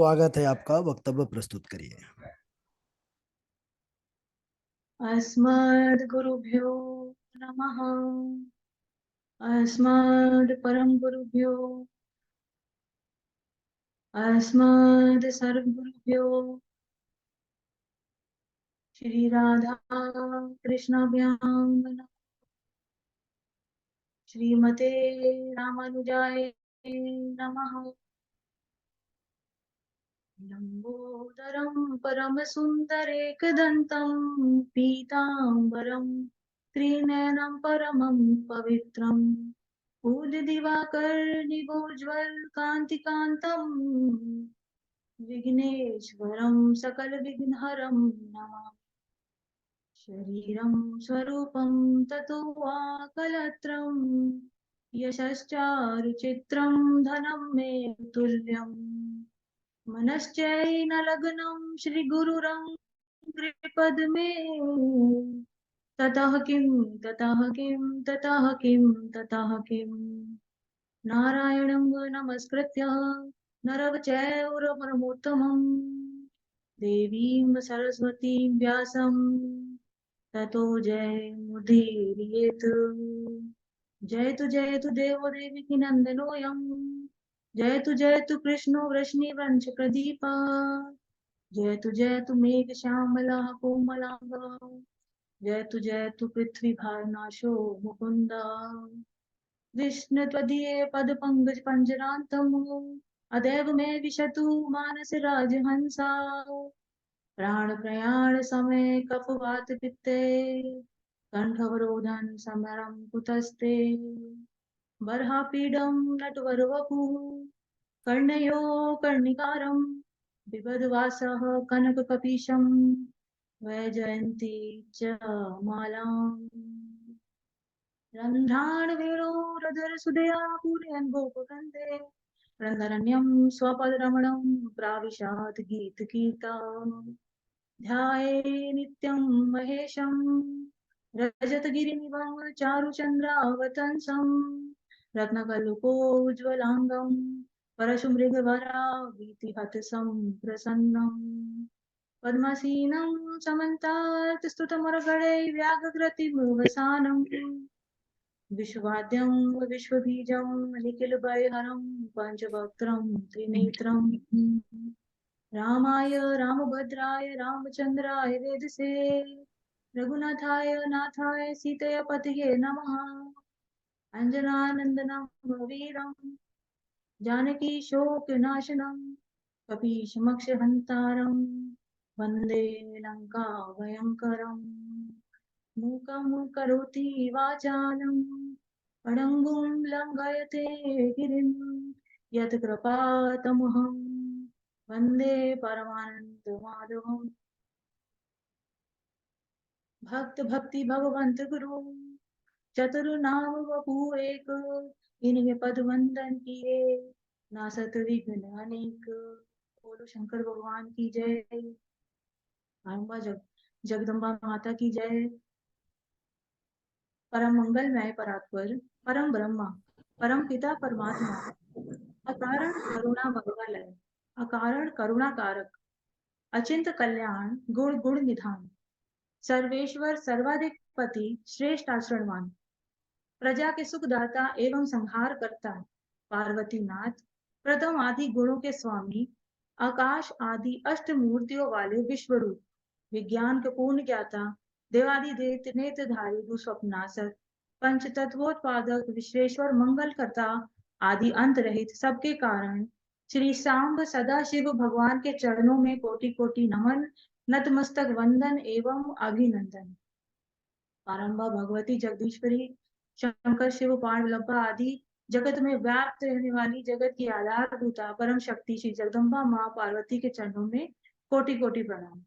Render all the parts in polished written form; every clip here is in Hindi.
स्वागत है आपका। वक्तव्य प्रस्तुत करिए। अस्मद्गुरुभ्यो नमः। अस्मद्परमगुरुभ्यो सर्वगुरुभ्यो श्री राधा कृष्णाभ्यां नमः। श्रीमते रामानुजाय नमः। लंबोदरं परमसुन्दरेकदन्तं पीताम्बरं त्रिनयनं परमं पवित्रम् उदिदिवाकर्णिभोज्वलकान्तिकान्तम् विघ्नेश्वरं सकलविघ्नहरं नमामि। शरीरं स्वरूपं ततो वा कलत्रं यशश्चारुचित्रं धनं मे तुल्यम् मनश्चैनलग्नं श्रीगुरुरङ्घ्रिपद्मे ततः किं ततः किं ततः किं ततः किं नारायणं नमस्कृत्य नरं चैव नरोत्तमं देवीं सरस्वतीं व्यासं ततो जयमुदीरयेत्। जयतु देवो देवकी नन्दनोऽयं जयतु कृष्णो वृष्णिवंश प्रदीपा जयतु मेघश्यामलः कोमलांगः जयतु पृथ्वीभारनाशो मुकुन्द कृष्ण त्वदीये पदपङ्कज पञ्जरान्तम् अदैव मे विशतु मानस राजहंसा प्राणप्रयाण समय कफवात पित्ते कण्ठवरोधन समरं कुतस्ते बर्हापीडं नटवरवपुः कर्णयो कर्णिकारं बिभदवासः कनककपीशं वैजयन्ती च मालाम् रन्ध्राणवेणोरधरसुधया पूरयन् गोपकन्दे रन्धरण्यं स्वपदरमणं प्राविशात् गीतगीता ध्याये नित्यं महेशं रजतगिरिनिभं चारुचन्द्रावतंसं रत्नकल्पोज्ज्वलाङ्गं परशुमृगवराभीतिहतसं प्रसन्नम् पद्मासीनं समन्तात् स्तुतमरगणै व्याघ्रतिमृगसानम् विश्ववाद्यं विश्वबीजं निखिलभयहरं पञ्चवक्त्रं त्रिनेत्रम् रामाय रामभद्राय रामचन्द्राय वेदसे रघुनाथाय नाथाय सीतया पतये नमः। अञ्जनानन्दनं वीरं जानकी शोकनाशनं कपीशमक्षहन्तारं वन्दे लङ्काभयङ्करम् मूकं करोति वाचालं पडङ्गुं लङ्घयते गिरिं यत्कृपातमहं वन्दे परमानन्दमाधवम्। भक्ति भगवंत गुरु चतुर्नाम वपु एक इनके पद वंदन किए नासत विघ्न अनेक। बोलो शंकर भगवान की जय। अम्बा जगदम्बा माता की जय। परम मंगलमय परात्पर परम ब्रह्मा परम पिता परमात्मा अकारण करुणा मंगलय अकारण करुणा कारक अचिंत कल्याण गुण गुण निधान सर्वेश्वर सर्वाधिपति श्रेष्ठ आचरणवान प्रजा के सुखदाता एवं संहार करता पार्वती नाथ प्रथम आदि गुणों के स्वामी आकाश आदि अष्ट मूर्तियों वाले विश्वरूप विज्ञान के पूर्ण ज्ञाता देवादिदेव त्रिनेत्रधारी दुस्वप्नासक पंच तत्वोत्पादक विश्वेश्वर मंगल करता आदि अंत रहित सबके कारण श्री सांब सदाशिव भगवान के चरणों में कोटि कोटि नमन नतमस्तक वंदन एवं अभिनंदन। पारंबा भगवती जगदीश्वरी शंकर शिव पार्वलब्बा आदि जगत में व्याप्त रहने वाली जगत की आधारभूता परम शक्ति श्री जगदम्बा माँ पार्वती के चरणों में कोटि कोटि प्रणाम।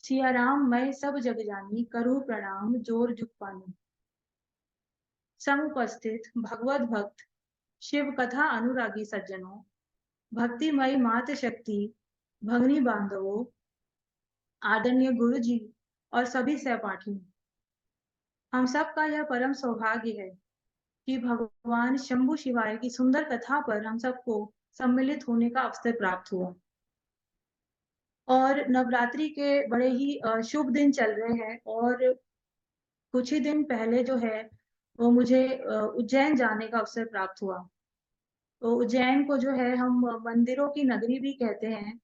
सिया राम मैं सब जग जानी करूँ प्रणाम जोर जुग पानी। समुपस्थित भगवत भक्त शिव कथा अनुरागी सज्जनों भक्तिमयी मात शक्ति भगनी बांधवों आदरणीय गुरु जी और सभी सहपाठियों, हम सब का यह परम सौभाग्य है कि भगवान शंभु शिवाय की सुंदर कथा पर हम सबको सम्मिलित होने का अवसर प्राप्त हुआ। और नवरात्रि के बड़े ही शुभ दिन चल रहे हैं और कुछ ही दिन पहले जो है वो मुझे उज्जैन जाने का अवसर प्राप्त हुआ। तो उज्जैन को जो है हम मंदिरों की नगरी भी कहते हैं।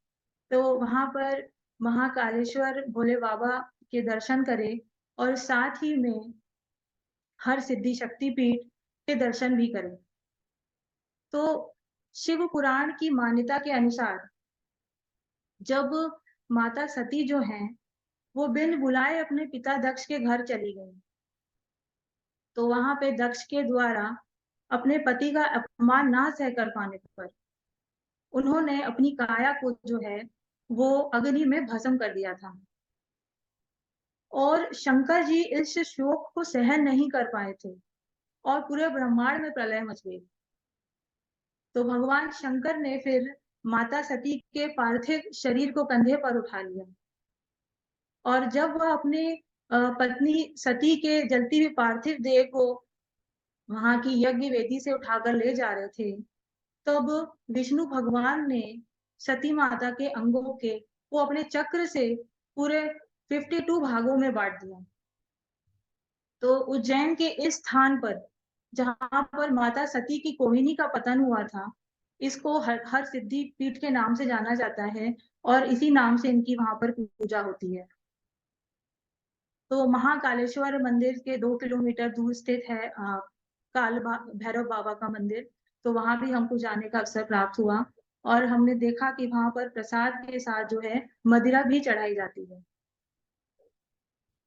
तो वहाँ पर महाकालेश्वर भोले बाबा के दर्शन करें और साथ ही में हर सिद्धि शक्तिपीठ के दर्शन भी करें। तो शिव पुराण की मान्यता के अनुसार जब माता सती जो हैं, वो बिन बुलाए अपने पिता दक्ष के घर चली गईं। तो वहाँ पे दक्ष के द्वारा अपने पति का अपमान ना सह कर पाने पर उन्होंने अपनी काया को जो है, वो अग्नि में भस्म कर दिया था। और शंकर जी इस शोक को सहन नहीं कर पाए थे और पूरे ब्रह्मांड में प्रलय मच गई। तो भगवान शंकर ने फिर माता सती के पार्थिव शरीर को कंधे पर उठा लिया और जब वह अपने पत्नी सती के जलती हुई पार्थिव देह को वहां की यज्ञ वेदी से उठाकर ले जा रहे थे, तब विष्णु भगवान ने सती माता के अंगों के वो अपने चक्र से पूरे 52 भागों में बांट दिया। तो उज्जैन के इस स्थान पर जहां पर माता सती की कोहिनी का पतन हुआ था, इसको हर सिद्धि पीठ के नाम से जाना जाता है और इसी नाम से इनकी वहां पर पूजा होती है। तो महाकालेश्वर मंदिर के 2 किलोमीटर दूर स्थित है भैरव बाबा का मंदिर। तो वहां भी हमको जाने का अवसर प्राप्त हुआ और हमने देखा कि वहां पर प्रसाद के साथ जो है मदिरा भी चढ़ाई जाती है।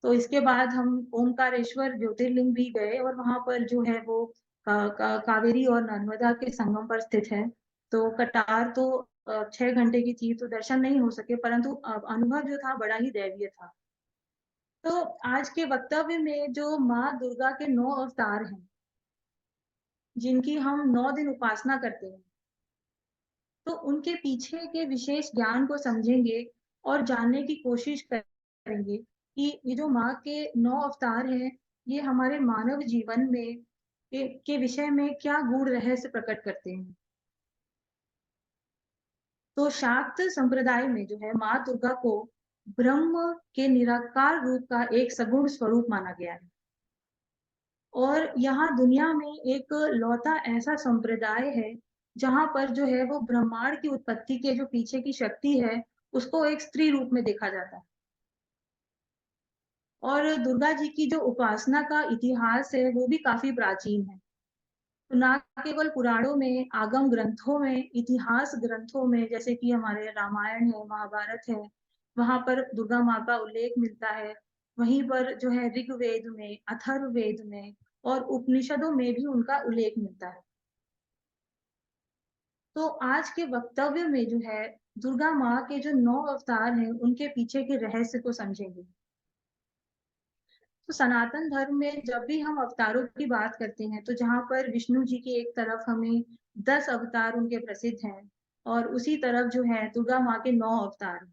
तो इसके बाद हम ओमकारेश्वर ज्योतिर्लिंग भी गए और वहां पर जो है वो कावेरी और नर्मदा के संगम पर स्थित है। तो कटार तो 6 घंटे की थी तो दर्शन नहीं हो सके, परंतु अनुभव जो था बड़ा ही दैवीय था। तो आज के वक्तव्य में जो माँ दुर्गा के 9 अवतार हैं, जिनकी हम 9 दिन उपासना करते हैं, तो उनके पीछे के विशेष ज्ञान को समझेंगे और जानने की कोशिश करेंगे कि ये जो माँ के 9 अवतार हैं, ये हमारे मानव जीवन में के विषय में क्या गूढ़ रहस्य प्रकट करते हैं। तो शाक्त संप्रदाय में जो है माँ दुर्गा को ब्रह्म के निराकार रूप का एक सगुण स्वरूप माना गया है। और यहाँ दुनिया में एक लौता ऐसा संप्रदाय है, जहाँ पर जो है वो ब्रह्मांड की उत्पत्ति के जो पीछे की शक्ति है, उसको एक स्त्री रूप में देखा जाता है। और दुर्गा जी की जो उपासना का इतिहास है, वो भी काफ़ी प्राचीन है। तो ना केवल पुराणों में, आगम ग्रंथों में, इतिहास ग्रंथों में जैसे कि हमारे रामायण है, महाभारत है, वहाँ पर दुर्गा माँ का उल्लेख मिलता है। वहीं पर जो है ऋग्वेद में, अथर्ववेद में और उपनिषदों में भी उनका उल्लेख मिलता है। तो आज के वक्तव्य में जो है दुर्गा माँ के जो 9 अवतार हैं, उनके पीछे के रहस्य को समझेंगे। तो सनातन धर्म में जब भी हम अवतारों की बात करते हैं, तो जहाँ पर विष्णु जी की एक तरफ हमें 10 अवतार उनके प्रसिद्ध हैं और उसी तरफ जो है दुर्गा माँ के 9 अवतार।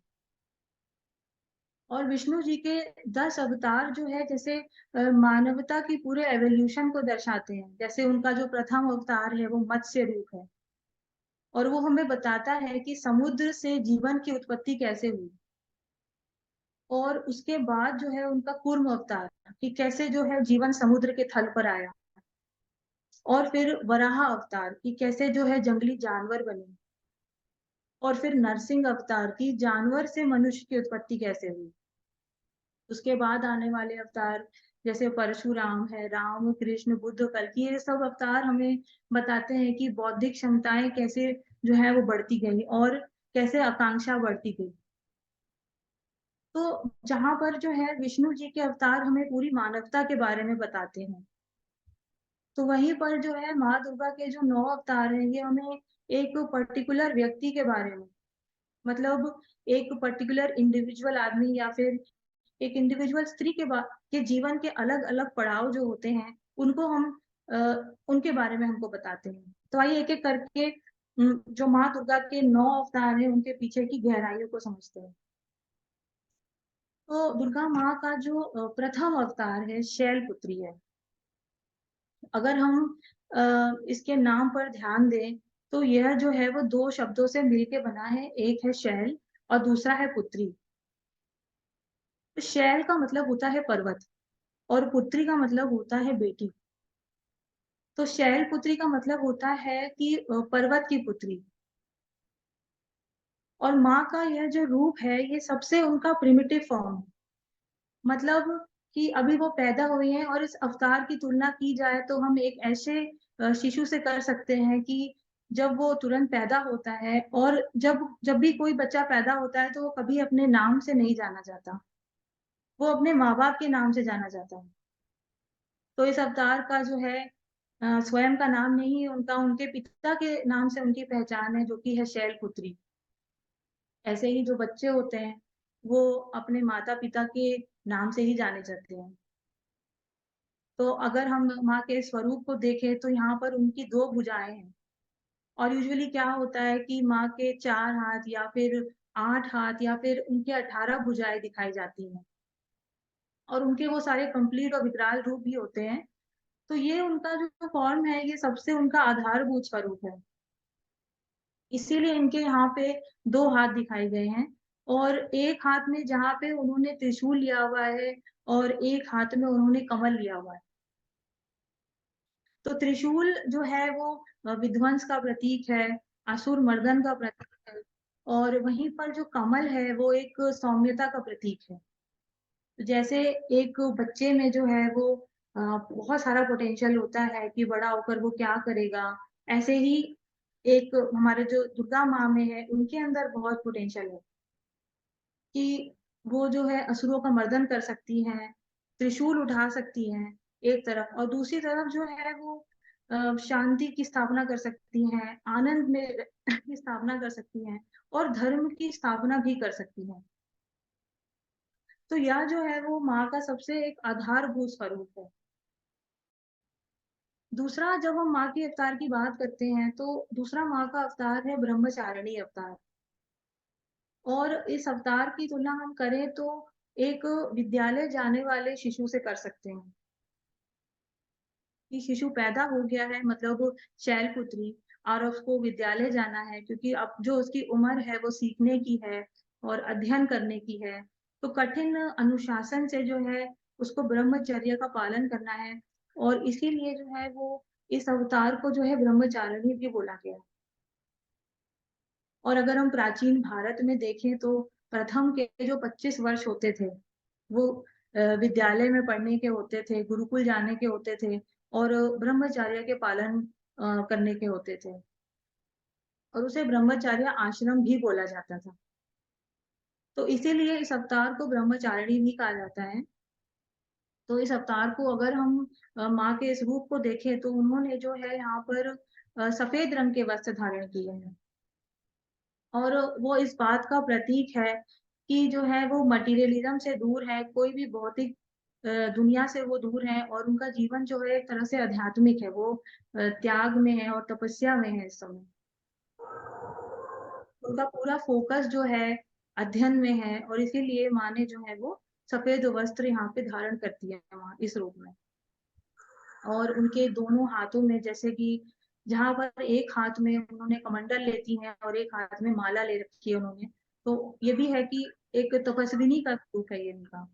और विष्णु जी के 10 अवतार जो है जैसे मानवता की पूरे एवोल्यूशन को दर्शाते हैं। जैसे उनका जो प्रथम अवतार है वो मत्स्य रूप है और वो हमें बताता है कि समुद्र से जीवन की उत्पत्ति कैसे हुई। और उसके बाद जो है उनका कूर्म अवतार कि कैसे जो है जीवन समुद्र के थल पर आया। और फिर वराह अवतार कि कैसे जो है जंगली जानवर बने। और फिर नरसिंह अवतार की जानवर से मनुष्य की उत्पत्ति कैसे हुई। उसके बाद आने वाले अवतार जैसे परशुराम है, राम, कृष्ण, बुद्ध, कल्कि, ये सब अवतार हमें बताते हैं कि बौद्धिक क्षमताएं कैसे जो है वो बढ़ती गई और कैसे आकांक्षा बढ़ती गई। तो जहाँ पर जो है विष्णु जी के अवतार हमें पूरी मानवता के बारे में बताते हैं। तो वहीं पर जो है माँ दुर्गा के जो 9 अवतार हैं, ये हमें एक पर्टिकुलर व्यक्ति के बारे में, मतलब एक पर्टिकुलर इंडिविजुअल आदमी या फिर एक इंडिविजुअल स्त्री के जीवन के अलग-अलग पड़ाव जो होते हैं, उनको हम अ, उनके बारे में हमको बताते हैं। तो आइए एक-एक करके जो माँ दुर्गा के 9 अवतार हैं, उनके पीछे की गहराइयों को समझते हैं। तो दुर्गा माँ का जो प्रथम अवतार है, शैलपुत्री है। अगर हम इसके नाम पर ध्यान दें, तो यह जो है वो 2 शब्दों से मिलके बना है, एक है शैल और दूसरा है पुत्री। तो शैल का मतलब होता है पर्वत और पुत्री का मतलब होता है बेटी। तो शैल पुत्री का मतलब होता है कि पर्वत की पुत्री। और माँ का यह जो रूप है, ये सबसे उनका प्रिमिटिव फॉर्म है। मतलब कि अभी वो पैदा हुई हैं और इस अवतार की तुलना की जाए तो हम एक ऐसे शिशु से कर सकते हैं कि जब वो तुरंत पैदा होता है और जब जब भी कोई बच्चा पैदा होता है तो वो कभी अपने नाम से नहीं जाना जाता। वो अपने माँ-बाप के नाम से जाना जाता है। तो इस अवतार का जो है स्वयं का नाम नहीं, उनका उनके पिता के नाम से उनकी पहचान है, जो कि है शैलपुत्री। ऐसे ही जो बच्चे होते हैं, वो अपने माता-पिता के नाम से ही जाने जाते हैं। तो अगर हम माँ के स्वरूप को देखें तो यहाँ पर उनकी 2 भुजाएँ हैं और यूजुअली क्या होता है कि माँ के 4 हाथ या फिर 8 हाथ या फिर उनके 18 भुजाएँ दिखाई जाती हैं और उनके वो सारे कंप्लीट और विकराल रूप भी होते हैं। तो ये उनका जो फ़ॉर्म है, ये सबसे उनका आधारभूत स्वरूप है। इसीलिए इनके यहाँ पे 2 हाथ दिखाए गए हैं और एक हाथ में जहाँ पे उन्होंने त्रिशूल लिया हुआ है और एक हाथ में उन्होंने कमल लिया हुआ है। तो त्रिशूल जो है वो विध्वंस का प्रतीक है, असुर मर्दन का प्रतीक है और वहीं पर जो कमल है वो एक सौम्यता का प्रतीक है। तो जैसे एक बच्चे में जो है वो बहुत सारा पोटेंशियल होता है कि बड़ा होकर वो क्या करेगा, ऐसे ही एक हमारे जो दुर्गा माँ में है, उनके अंदर बहुत पोटेंशियल है कि वो जो है असुरों का मर्दन कर सकती हैं, त्रिशूल उठा सकती हैं एक तरफ और दूसरी तरफ जो है वो शांति की स्थापना कर सकती हैं, आनंद में की स्थापना कर सकती हैं और धर्म की स्थापना भी कर सकती हैं। तो यह जो है वो माँ का सबसे एक आधारभूत स्वरूप है। दूसरा जब हम माँ के अवतार की बात करते हैं, तो दूसरा माँ का अवतार है ब्रह्मचारिणी अवतार और इस अवतार की तुलना हम करें तो एक विद्यालय जाने वाले शिशु से कर सकते हैं। कि शिशु पैदा हो गया है मतलब शैलपुत्री और उसको विद्यालय जाना है क्योंकि अब जो उसकी उम्र है वो सीखने की है और अध्ययन करने की है। तो कठिन अनुशासन से जो है उसको ब्रह्मचर्य का पालन करना है और इसीलिए जो है वो इस अवतार को जो है ब्रह्मचारिणी भी बोला गया है। और अगर हम प्राचीन भारत में देखें तो प्रथम के जो 25 वर्ष होते थे, वो विद्यालय में पढ़ने के होते थे, गुरुकुल जाने के होते थे और ब्रह्मचर्य के पालन करने के होते थे और उसे ब्रह्मचर्य आश्रम भी बोला जाता था। तो इसीलिए इस अवतार को ब्रह्मचारिणी भी कहा जाता है। तो इस अवतार को अगर हम माँ के इस रूप को देखें तो उन्होंने जो है यहाँ पर सफ़ेद रंग के वस्त्र धारण किए हैं। और वो इस बात का प्रतीक है कि जो है वो मटेरियलिज़्म से दूर है, कोई भी भौतिक दुनिया से वो दूर हैं और उनका जीवन जो है एक तरह से आध्यात्मिक है, वो त्याग में है और तपस्या में है इस समय। उनका पूरा फ़ोकस जो है अध्ययन में है और इसीलिए माँ ने जो है वो सफ़ेद वस्त्र यहाँ पे धारण करती है माँ इस रूप में। और उनके दोनों हाथों में जैसे कि जहाँ पर एक हाथ में उन्होंने कमंडल लेती हैं और एक हाथ में माला ले रखी है उन्होंने, तो ये भी है कि एक तपस्विनी का रूप है ये उनका।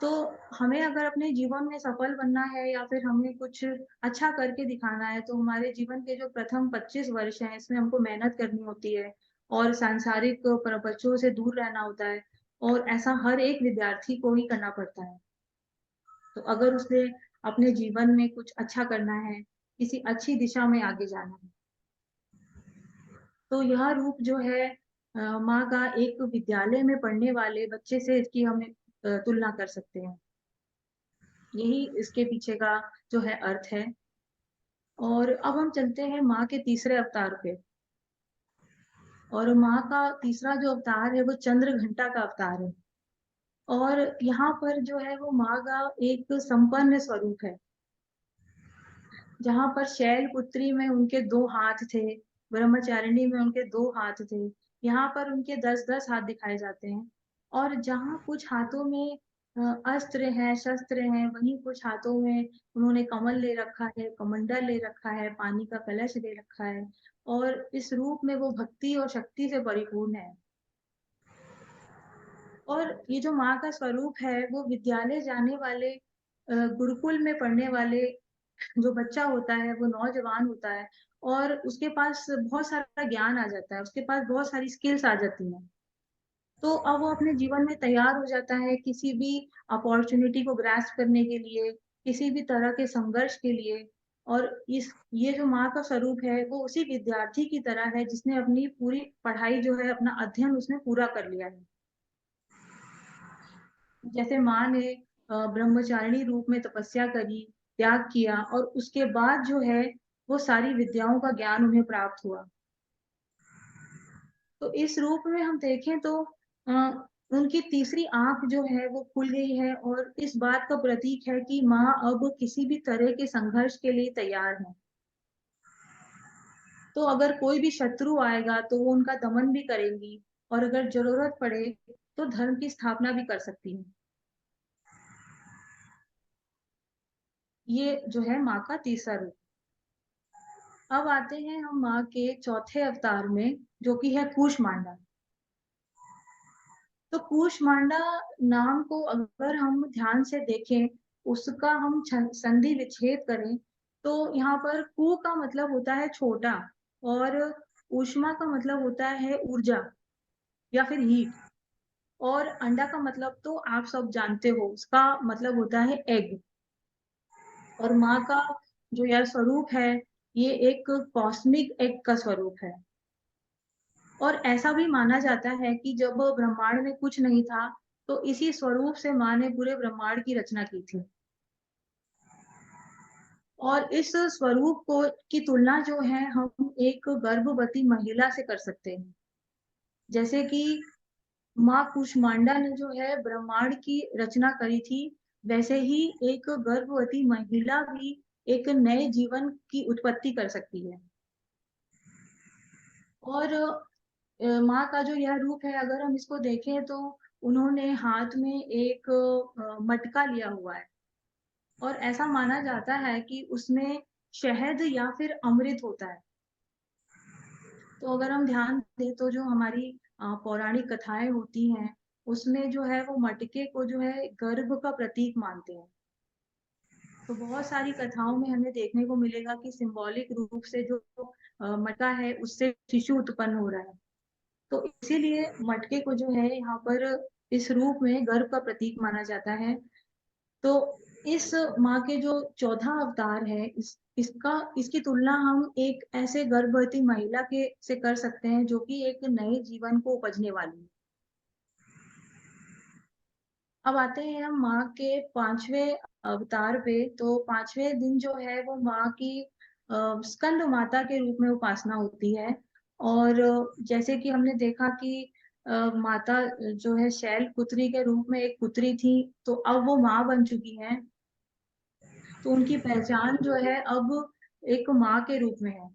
तो हमें अगर अपने जीवन में सफल बनना है या फिर हमें कुछ अच्छा करके दिखाना है, तो हमारे जीवन के जो प्रथम 25 वर्ष हैं, इसमें हमको मेहनत करनी होती है और सांसारिक प्रपंचों से दूर रहना होता है और ऐसा हर एक विद्यार्थी को ही करना पड़ता है। तो अगर उसे अपने जीवन में कुछ अच्छा करना है, किसी अच्छी दिशा में आगे जाना है, तो यह रूप जो है माँ का एक विद्यालय में पढ़ने वाले बच्चे से इसकी हमें तुलना कर सकते हैं। यही इसके पीछे का जो है अर्थ है। और अब हम चलते हैं माँ के तीसरे अवतार पे और माँ का तीसरा जो अवतार है वो चंद्रघंटा का अवतार है। और यहाँ पर जो है वो माँ का एक संपन्न स्वरूप है। जहाँ पर शैलपुत्री में उनके 2 हाथ थे, ब्रह्मचारिणी में उनके 2 हाथ थे, यहाँ पर उनके 10-10 हाथ दिखाए जाते हैं और जहाँ कुछ हाथों में अस्त्र हैं, शस्त्र हैं, वहीं कुछ हाथों में उन्होंने कमल ले रखा है, कमंडल ले रखा है, पानी का कलश ले रखा है और इस रूप में वो भक्ति और शक्ति से परिपूर्ण है। और ये जो माँ का स्वरूप है, वो विद्यालय जाने वाले गुरुकुल में पढ़ने वाले जो बच्चा होता है, वो नौजवान होता है और उसके पास बहुत सारा ज्ञान आ जाता है, उसके पास बहुत सारी स्किल्स आ जाती हैं। तो अब वो अपने जीवन में तैयार हो जाता है किसी भी अपॉर्च्युनिटी को ग्रैस्प करने के लिए, किसी भी तरह के संघर्ष के लिए और इस ये जो माँ का स्वरूप है, वो उसी विद्यार्थी की तरह है जिसने अपनी पूरी पढ़ाई जो है, अपना अध्ययन उसने पूरा कर लिया है। जैसे माँ ने ब्रह्मचारिणी रूप में तपस्या करी, त्याग किया और उसके बाद जो है, वो सारी विद्याओं का ज्ञान उन्हें प्राप्त हुआ। तो इस रूप में हम देखें तो अ, उनकी तीसरी आँख जो है वो खुल गई है और इस बात का प्रतीक है कि माँ अब किसी भी तरह के संघर्ष के लिए तैयार हैं। तो अगर कोई भी शत्रु आएगा तो वो उनका दमन भी करेंगी और अगर ज़रूरत पड़े तो धर्म की स्थापना भी कर सकती हैं। ये जो है माँ का तीसरा रूप। अब आते हैं हम माँ के चौथे अवतार में जो कि है कूष्मांडा। तो कूष्मांडा नाम को अगर हम ध्यान से देखें, उसका हम संधि विच्छेद करें, तो यहाँ पर कू का मतलब होता है छोटा और ऊष्मा का मतलब होता है ऊर्जा या फिर हीट और अंडा का मतलब तो आप सब जानते हो, उसका मतलब होता है एग और माँ का जो यह स्वरूप है, ये एक कॉस्मिक एग का स्वरूप है। और ऐसा भी माना जाता है कि जब ब्रह्मांड में कुछ नहीं था, तो इसी स्वरूप से माँ ने पूरे ब्रह्मांड की रचना की थी। और इस स्वरूप को की तुलना जो है हम एक गर्भवती महिला से कर सकते हैं। जैसे कि माँ कुष्मांडा ने जो है ब्रह्मांड की रचना करी थी, वैसे ही एक गर्भवती महिला भी एक नए जीवन की उत्पत्ति कर सकती है। और माँ का जो यह रूप है अगर हम इसको देखें तो उन्होंने हाथ में एक मटका लिया हुआ है और ऐसा माना जाता है कि उसमें शहद या फिर अमृत होता है। तो अगर हम ध्यान दें तो जो हमारी पौराणिक कथाएँ होती हैं, उसमें जो है वो मटके को जो है गर्भ का प्रतीक मानते हैं। तो बहुत सारी कथाओं में हमें देखने को मिलेगा कि सिंबॉलिक रूप से जो मटका है उससे शिशु उत्पन्न हो रहा है। तो इसीलिए मटके को जो है यहाँ पर इस रूप में गर्भ का प्रतीक माना जाता है। तो इस माँ के जो चौथा अवतार है इसकी तुलना हम एक ऐसे गर्भवती महिला के से कर सकते हैं जो कि एक नए जीवन को उपजने वाली है। अब आते हैं हम माँ के 5वें अवतार पे, तो 5वें दिन जो है वो माँ की स्कंद माता के रूप में उपासना होती है। और जैसे कि हमने देखा कि माता जो है शैलपुत्री के रूप में एक पुत्री थी, तो अब वो माँ बन चुकी हैं। तो उनकी पहचान जो है अब एक माँ के रूप में है।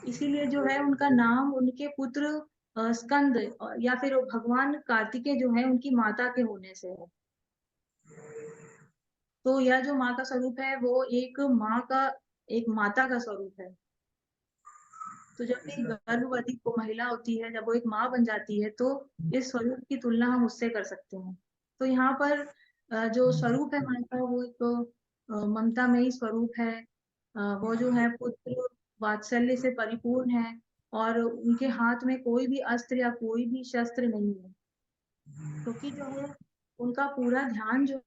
इसीलिए जो है उनका नाम उनके पुत्र स्कंद या फिर भगवान कार्तिकेय जो है उनकी माता के होने से है। तो यह जो माँ का स्वरूप है वो एक माता का स्वरूप है। तो जब भी गर्भवती को महिला होती है, जब वो एक माँ बन जाती है, तो इस स्वरूप की तुलना हम उससे कर सकते हैं। तो यहाँ पर जो स्वरूप है माँ का वो एक ममतामयी स्वरूप है। वो जो है पुत्र वात्सल्य से परिपूर्ण है और उनके हाथ में कोई भी अस्त्र या कोई भी शस्त्र नहीं है। क्योंकि जो है उनका पूरा ध्यान जो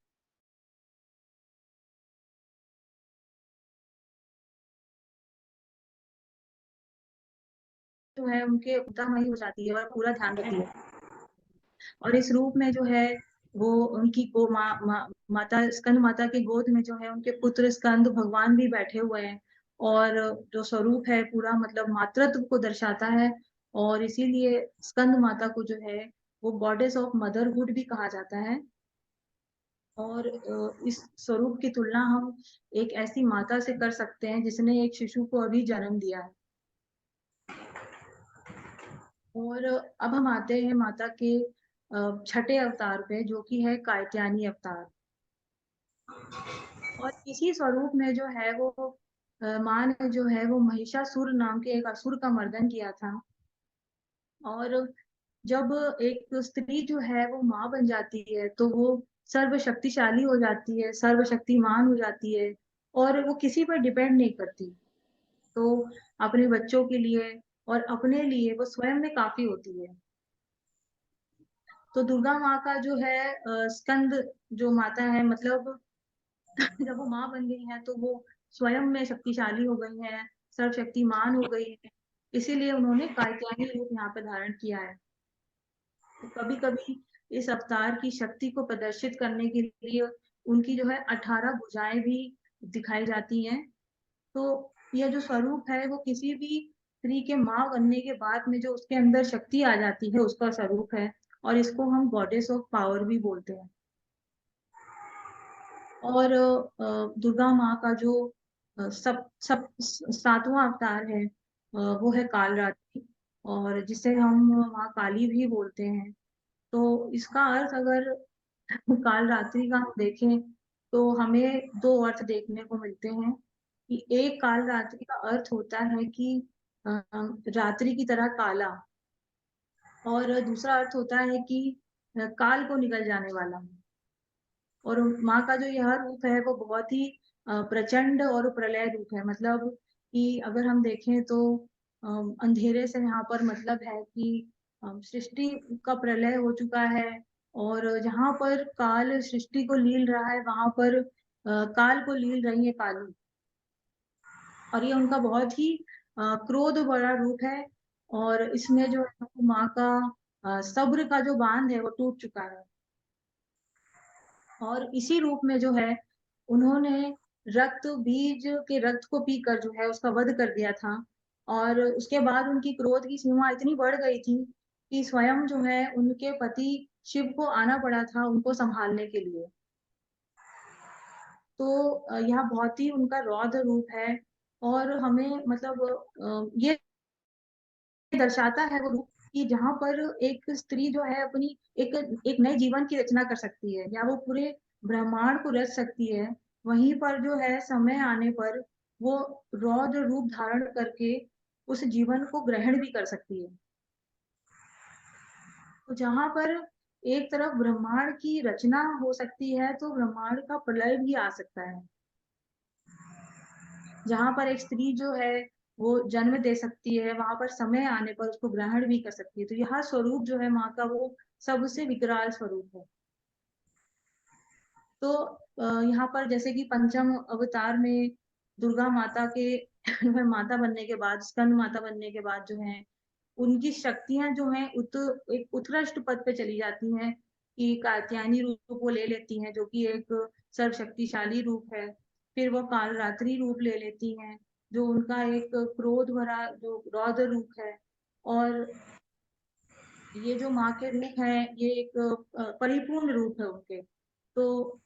है उनके ममतामयी हो जाती है और पूरा ध्यान रखती है। और इस रूप में जो है वो उनकी गो माता स्कंद माता की गोद में जो है उनके पुत्र स्कंद भगवान भी बैठे हुए हैं और जो स्वरूप है पूरा मतलब मातृत्व को दर्शाता है और इसीलिए स्कंद माता को जो है वो गॉडेस ऑफ मदरहुड भी कहा जाता है। और इस स्वरूप की तुलना हम एक ऐसी माता से कर सकते हैं जिसने एक शिशु को अभी जन्म दिया है। और अब हम आते हैं माता के छठे अवतार पे, जो कि है कात्यायनी अवतार। और इसी स्वरूप में जो है वो माँ ने जो है वो महिषासुर नाम के एक असुर का मर्दन किया था। और जब एक स्त्री जो है वो माँ बन जाती है तो वो सर्वशक्तिशाली हो जाती है, सर्वशक्तिमान हो जाती है, और वो किसी पर डिपेंड नहीं करती। तो अपने बच्चों के लिए और अपने लिए वो स्वयं में काफ़ी होती है। तो दुर्गा माँ का जो है स्कंद जो माता है, मतलब जब वो माँ बन गई हैं तो वो स्वयं में शक्तिशाली हो गई हैं, सर्वशक्तिमान हो गई हैं। इसीलिए उन्होंने कात्यायनी रूप यहाँ पे धारण किया है। तो कभी-कभी इस अवतार की शक्ति को प्रदर्शित करने के लिए उनकी जो है 18 भुजाएँ भी दिखाई जाती हैं। तो यह जो स्वरूप है वो किसी भी स्त्री के माँ बनने के बाद में जो उसके अंदर शक्ति आ जाती है उसका स्वरूप है, और इसको हम गॉडेस ऑफ पावर भी बोलते हैं। और दुर्गा माँ का जो सब सब सातवां अवतार है, वो है कालरात्रि, और जिसे हम माँ काली भी बोलते हैं। तो इसका अर्थ अगर कालरात्रि का हम देखें तो हमें दो अर्थ देखने को मिलते हैं। कि एक कालरात्रि का अर्थ होता है कि रात्रि की तरह काला, और दूसरा अर्थ होता है कि काल को निकल जाने वाला। और माँ का जो यह रूप है वो बहुत ही प्रचंड और प्रलय रूप है। मतलब कि अगर हम देखें तो अंधेरे से यहाँ पर मतलब है कि सृष्टि का प्रलय हो चुका है, और जहाँ पर काल सृष्टि को लील रहा है वहां पर काल को लील रही है काली। और ये उनका बहुत ही क्रोध भरा रूप है। और इसमें जो है माँ का सब्र का जो बांध है वो टूट चुका है। और इसी रूप में जो है उन्होंने रक्त बीज के रक्त को पीकर जो है उसका वध कर दिया था। और उसके बाद उनकी क्रोध की सीमा इतनी बढ़ गई थी कि स्वयं जो है उनके पति शिव को आना पड़ा था उनको संभालने के लिए। तो यह बहुत ही उनका रौद्र रूप है। और हमें मतलब ये दर्शाता है वो रूप कि जहाँ पर एक स्त्री जो है अपनी एक एक नए जीवन की रचना कर सकती है, या वो पूरे ब्रह्मांड को रच सकती है, वहीं पर जो है समय आने पर वो रौद्र रूप धारण करके उस जीवन को ग्रहण भी कर सकती है। तो जहाँ पर एक तरफ ब्रह्मांड की रचना हो सकती है तो ब्रह्मांड का प्रलय भी आ सकता है। जहाँ पर एक स्त्री जो है वो जन्म दे सकती है, वहां पर समय आने पर उसको ग्रहण भी कर सकती है। तो यह स्वरूप जो है माँ का वो सबसे विकराल स्वरूप है। तो यहाँ पर जैसे कि पंचम अवतार में दुर्गा माता के जो है माता बनने के बाद, स्कंद माता बनने के बाद जो है उनकी शक्तियां जो हैं एक उत्कृष्ट पद पे चली जाती हैं। कि कात्यायनी रूप वो ले लेती हैं जो कि एक सर्वशक्तिशाली रूप है। फिर वो कालरात्रि रूप ले लेती हैं जो उनका एक क्रोध भरा जो रौद्र रूप है। और ये जो माँ के रूप हैं ये एक परिपूर्ण रूप है उनके। तो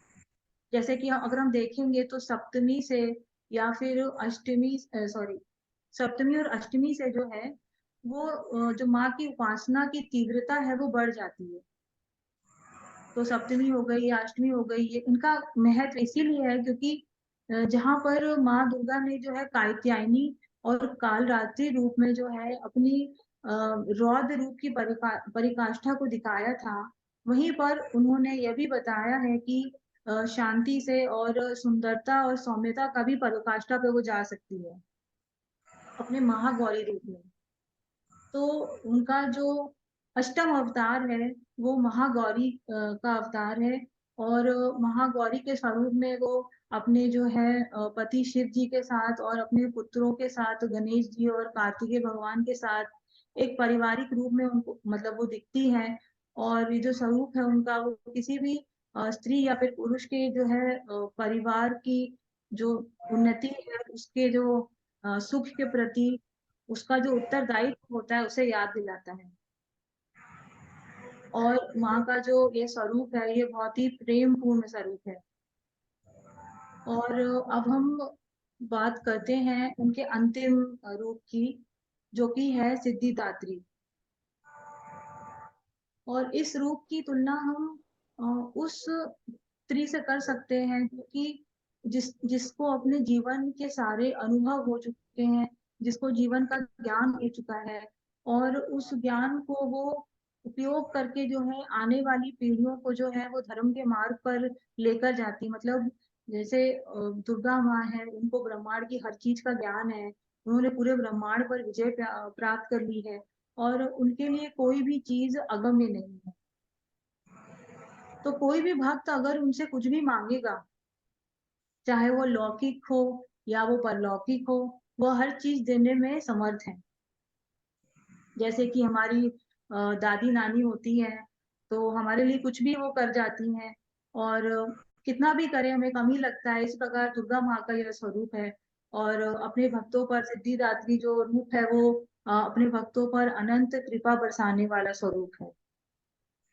जैसे कि अगर हम देखेंगे तो सप्तमी से या फिर अष्टमी, सॉरी, सप्तमी और अष्टमी से जो है वो जो माँ की उपासना की तीव्रता है वो बढ़ जाती है। तो सप्तमी हो गई या अष्टमी हो गई, ये इनका महत्व इसीलिए है क्योंकि जहाँ पर माँ दुर्गा ने जो है कात्यायनी और कालरात्रि रूप में जो है अपनी रौद्र रूप की परिकाष्ठा को दिखाया था, वहीं पर उन्होंने यह भी बताया है कि शांति से और सुंदरता और सौम्यता का भी पराकाष्ठा पे वो जा सकती है अपने महागौरी रूप में। तो उनका जो अष्टम अवतार है वो महागौरी का अवतार है। और महागौरी के स्वरूप में वो अपने जो है पति शिव जी के साथ और अपने पुत्रों के साथ गणेश जी और कार्तिकेय भगवान के साथ एक पारिवारिक रूप में उनको मतलब वो दिखती है। और ये जो स्वरूप है उनका वो किसी भी स्त्री या फिर पुरुष के जो है परिवार की जो उन्नति है उसके जो सुख के प्रति उसका जो उत्तरदायित्व होता है उसे याद दिलाता है। और माँ का जो ये स्वरूप है ये बहुत ही प्रेम पूर्ण स्वरूप है। और अब हम बात करते हैं उनके अंतिम रूप की, जो कि है सिद्धिदात्री। और इस रूप की तुलना हम उस स्त्री से कर सकते हैं क्योंकि जिसको अपने जीवन के सारे अनुभव हो चुके हैं, जिसको जीवन का ज्ञान हो चुका है, और उस ज्ञान को वो उपयोग करके जो है आने वाली पीढ़ियों को जो है वो धर्म के मार्ग पर लेकर जाती। मतलब जैसे दुर्गा माँ है, उनको ब्रह्मांड की हर चीज का ज्ञान है, उन्होंने पूरे ब्रह्मांड पर विजय प्राप्त कर ली है, और उनके लिए कोई भी चीज अगम्य नहीं है। तो कोई भी भक्त अगर उनसे कुछ भी मांगेगा, चाहे वो लौकिक हो या वो परलौकिक हो, वो हर चीज देने में समर्थ है। जैसे कि हमारी दादी नानी होती है, तो हमारे लिए कुछ भी वो कर जाती हैं, और कितना भी करें हमें कम ही लगता है। इस प्रकार दुर्गा माँ का यह स्वरूप है, और अपने भक्तों पर सिद्धिदात्री जो रूप है वो अपने भक्तों पर अनंत कृपा बरसाने वाला स्वरूप है।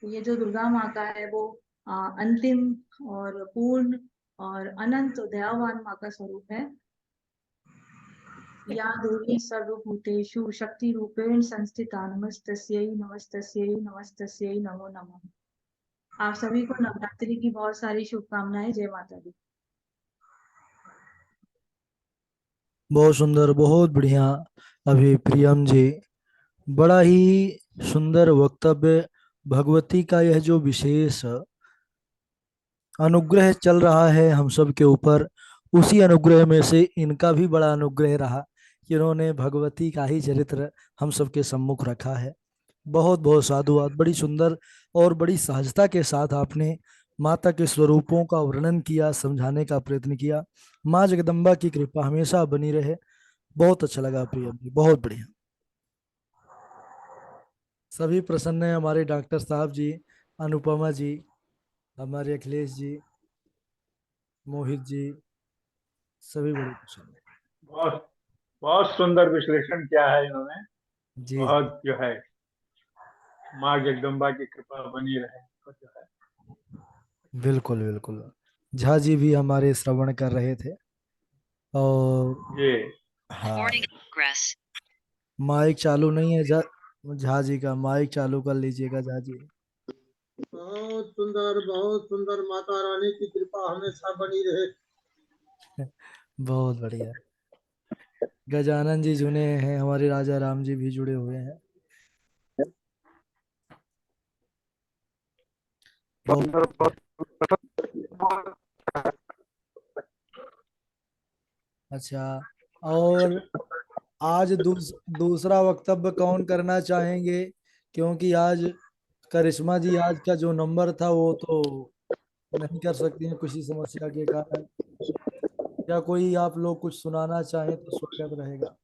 तो ये जो दुर्गा माँ का है वो अंतिम और पूर्ण और अनंत दयावान माँ का स्वरूप है। या देवी सर्वभूतेषु शक्ति रूपेण संस्थिता नमस्तस्यै नमस्तस्यै नमस्तस्यै नमो नमः। आप सभी को नवरात्रि की बहुत सारी शुभकामनाएं। जय माता दी। बहुत सुंदर, बहुत बढ़िया। अभी प्रियम जी, बड़ा ही सुंदर वक्तव्य। भगवती का यह जो विशेष अनुग्रह चल रहा है हम सब के ऊपर, उसी अनुग्रह में से इनका भी बड़ा अनुग्रह रहा कि इन्होंने भगवती का ही चरित्र हम सबके सम्मुख रखा है। बहुत बहुत साधुवाद। बड़ी सुंदर और बड़ी सहजता के साथ आपने माता के स्वरूपों का वर्णन किया, समझाने का प्रयत्न किया। माँ जगदम्बा की कृपा हमेशा बनी रहे। बहुत अच्छा लगा प्रियम जी, बहुत बढ़िया। सभी प्रसन्न है, हमारे डॉक्टर साहब जी, अनुपमा जी, हमारे अखिलेश जी, मोहित जी, सभी बड़े प्रसन्न है। बहुत बहुत सुंदर विश्लेषण किया है इन्होंने। जी जी, बहुत जो है माँ जगदम्बा की कृपा बनी रहे तो जो है। बिल्कुल बिल्कुल। झा जी भी हमारे श्रवण कर रहे थे। और ये हाँ, माइक चालू नहीं है झा, झा जी का माइक चालू कर लीजिएगा झा जी। बहुत सुंदर, माता रानी की कृपा हमेशा बनी रहे। बहुत बढ़िया। गजानन जी जुड़े हैं, हमारे राजा राम जी भी जुड़े हुए हैं। बहुत अच्छा। और आज दूसरा वक्तव्य कौन करना चाहेंगे? क्योंकि आज करिश्मा जी आज का जो नंबर था वो तो नहीं कर सकती हैं किसी समस्या के कारण। या कोई आप लोग कुछ सुनाना चाहें तो स्वागत रहेगा।